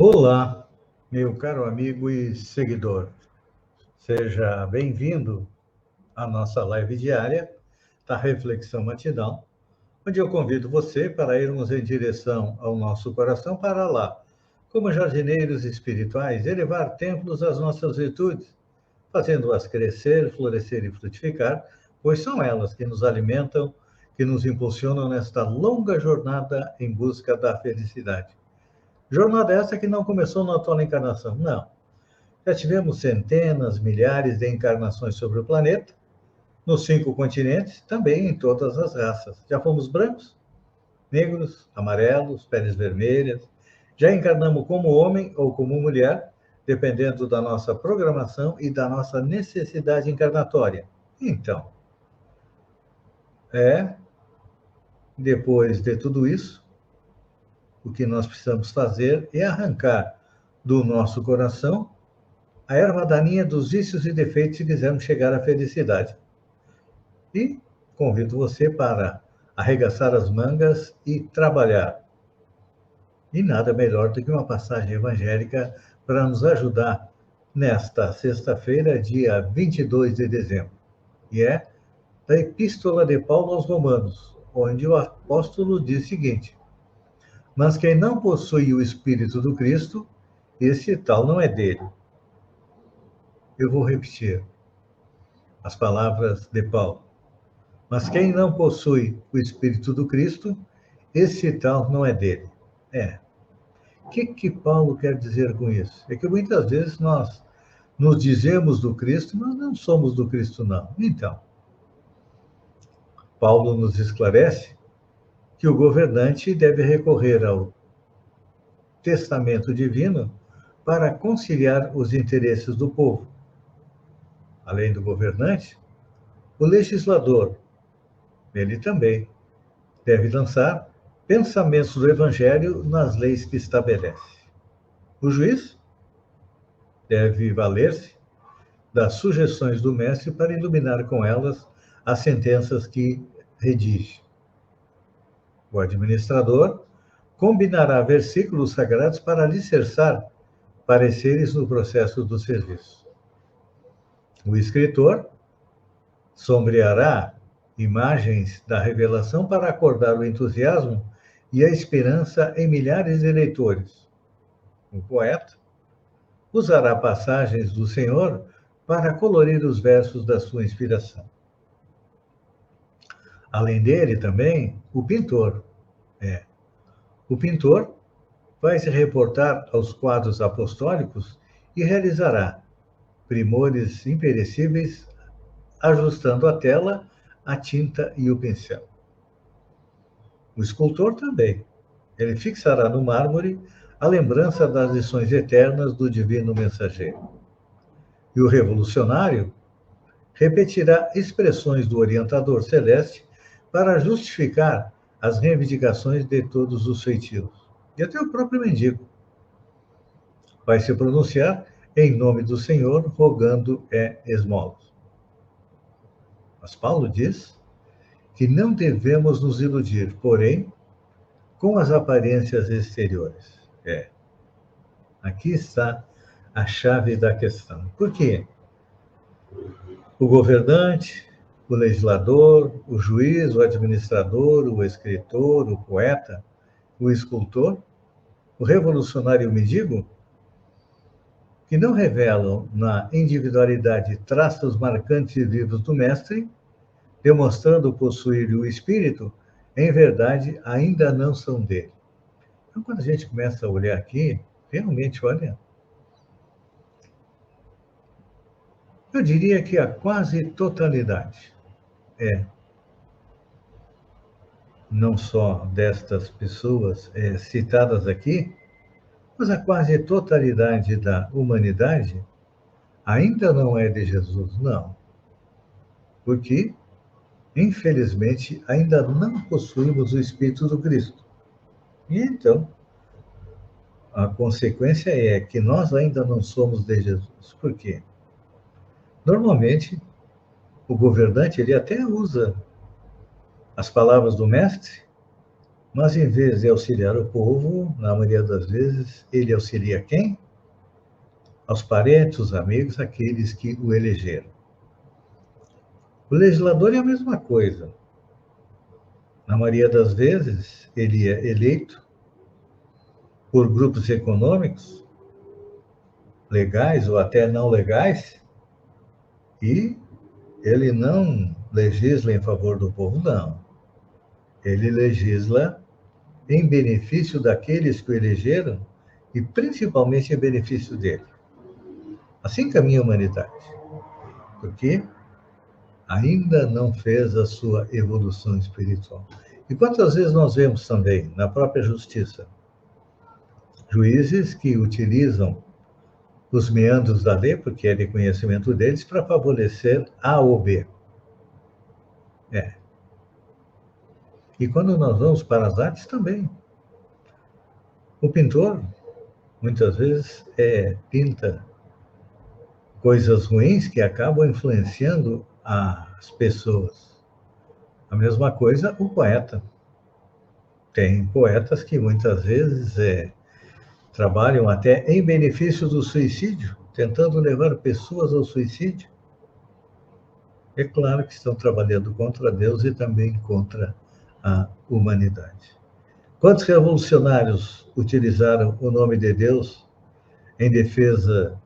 Olá, meu caro amigo e seguidor. Seja bem-vindo à nossa live diária da Reflexão Matinal, onde eu convido você para irmos em direção ao nosso coração para lá, como jardineiros espirituais, elevar templos às nossas virtudes, fazendo-as crescer, florescer e frutificar, pois são elas que nos alimentam, que nos impulsionam nesta longa jornada em busca da felicidade. Jornada essa que não começou na atual encarnação, não. Já tivemos centenas, milhares de encarnações sobre o planeta, nos 5 continentes, também em todas as raças. Já fomos brancos, negros, amarelos, peles vermelhas. Já encarnamos como homem ou como mulher, dependendo da nossa programação e da nossa necessidade encarnatória. Então, depois de tudo isso, o que nós precisamos fazer é arrancar do nosso coração a erva daninha dos vícios e defeitos se quisermos chegar à felicidade. E convido você para arregaçar as mangas e trabalhar. E nada melhor do que uma passagem evangélica para nos ajudar nesta sexta-feira, dia 22 de dezembro. E é da Epístola de Paulo aos Romanos, onde o apóstolo diz o seguinte: mas quem não possui o Espírito do Cristo, esse tal não é dele. Eu vou repetir as palavras de Paulo. Mas quem não possui o Espírito do Cristo, esse tal não é dele. O que Paulo quer dizer com isso? É que muitas vezes nós nos dizemos do Cristo, mas não somos do Cristo, não. Então, Paulo nos esclarece que o governante deve recorrer ao testamento divino para conciliar os interesses do povo. Além do governante, o legislador, ele também deve lançar pensamentos do Evangelho nas leis que estabelece. O juiz deve valer-se das sugestões do mestre para iluminar com elas as sentenças que redige. O administrador combinará versículos sagrados para alicerçar pareceres no processo do serviço. O escritor sombreará imagens da revelação para acordar o entusiasmo e a esperança em milhares de leitores. O poeta usará passagens do Senhor para colorir os versos da sua inspiração. Além dele, também, o pintor. O pintor vai se reportar aos quadros apostólicos e realizará primores imperecíveis, ajustando a tela, a tinta e o pincel. O escultor também. Ele fixará no mármore a lembrança das lições eternas do divino mensageiro. E o revolucionário repetirá expressões do orientador celeste para justificar as reivindicações de todos os feitios. E até o próprio mendigo vai se pronunciar em nome do Senhor, rogando esmolas. Mas Paulo diz que não devemos nos iludir, porém, com as aparências exteriores. Aqui está a chave da questão. Por quê? O governante, o legislador, o juiz, o administrador, o escritor, o poeta, o escultor, o revolucionário e o mendigo, que não revelam na individualidade traços marcantes e vivos do mestre, demonstrando possuir o espírito, em verdade, ainda não são dele. Então, quando a gente começa a olhar aqui, realmente, olha, eu diria que a quase totalidade não só destas pessoas citadas aqui, mas a quase totalidade da humanidade ainda não é de Jesus, não. Porque, infelizmente, ainda não possuímos o Espírito do Cristo. E então, a consequência é que nós ainda não somos de Jesus. Por quê? Normalmente, o governante ele até usa as palavras do mestre, Mas, em vez de auxiliar o povo, na maioria das vezes, ele auxilia quem? Aos parentes, os amigos, aqueles que o elegeram. O legislador é a mesma coisa. Na maioria das vezes, ele é eleito por grupos econômicos, legais ou até não legais, e ele não legisla em favor do povo, não. Ele legisla em benefício daqueles que o elegeram e principalmente em benefício dele. Assim caminha a humanidade, porque ainda não fez a sua evolução espiritual. E quantas vezes nós vemos também, na própria justiça, juízes que utilizam os meandros da lei, porque é de conhecimento deles, para favorecer A ou B. E quando nós vamos para as artes também. O pintor, muitas vezes, pinta coisas ruins que acabam influenciando as pessoas. A mesma coisa o poeta. Tem poetas que muitas vezes trabalham até em benefício do suicídio, tentando levar pessoas ao suicídio. É claro que estão trabalhando contra Deus e também contra a humanidade. Quantos revolucionários utilizaram o nome de Deus em defesa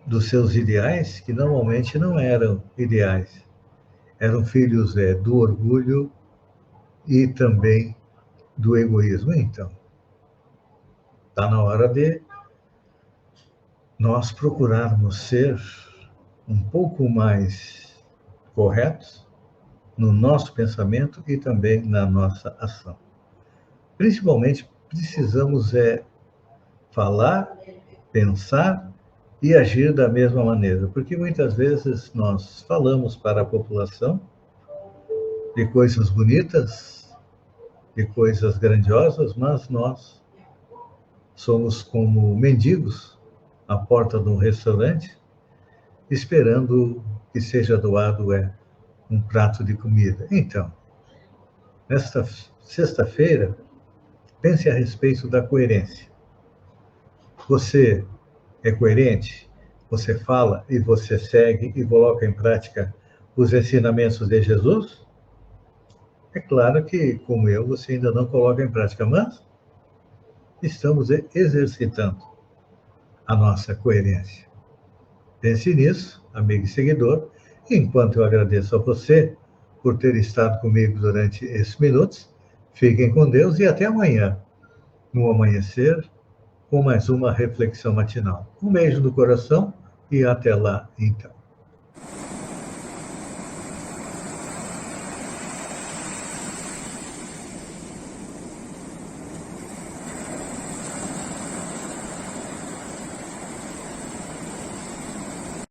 dos seus ideais, que normalmente não eram ideais, eram filhos do orgulho e também do egoísmo? Então, está na hora de nós procurarmos ser um pouco mais corretos no nosso pensamento e também na nossa ação. Principalmente, precisamos falar, pensar e agir da mesma maneira, porque muitas vezes nós falamos para a população de coisas bonitas, de coisas grandiosas, mas nós somos como mendigos à porta de um restaurante, esperando que seja doado um prato de comida. Então, nesta sexta-feira, pense a respeito da coerência. Você é coerente? Você fala e você segue e coloca em prática os ensinamentos de Jesus? É claro que, como eu, você ainda não coloca em prática, mas estamos exercitando a nossa coerência. Pense nisso, amigo e seguidor, enquanto eu agradeço a você por ter estado comigo durante esses minutos. Fiquem com Deus e até amanhã, no amanhecer, com mais uma reflexão matinal. Um beijo no coração e até lá, então.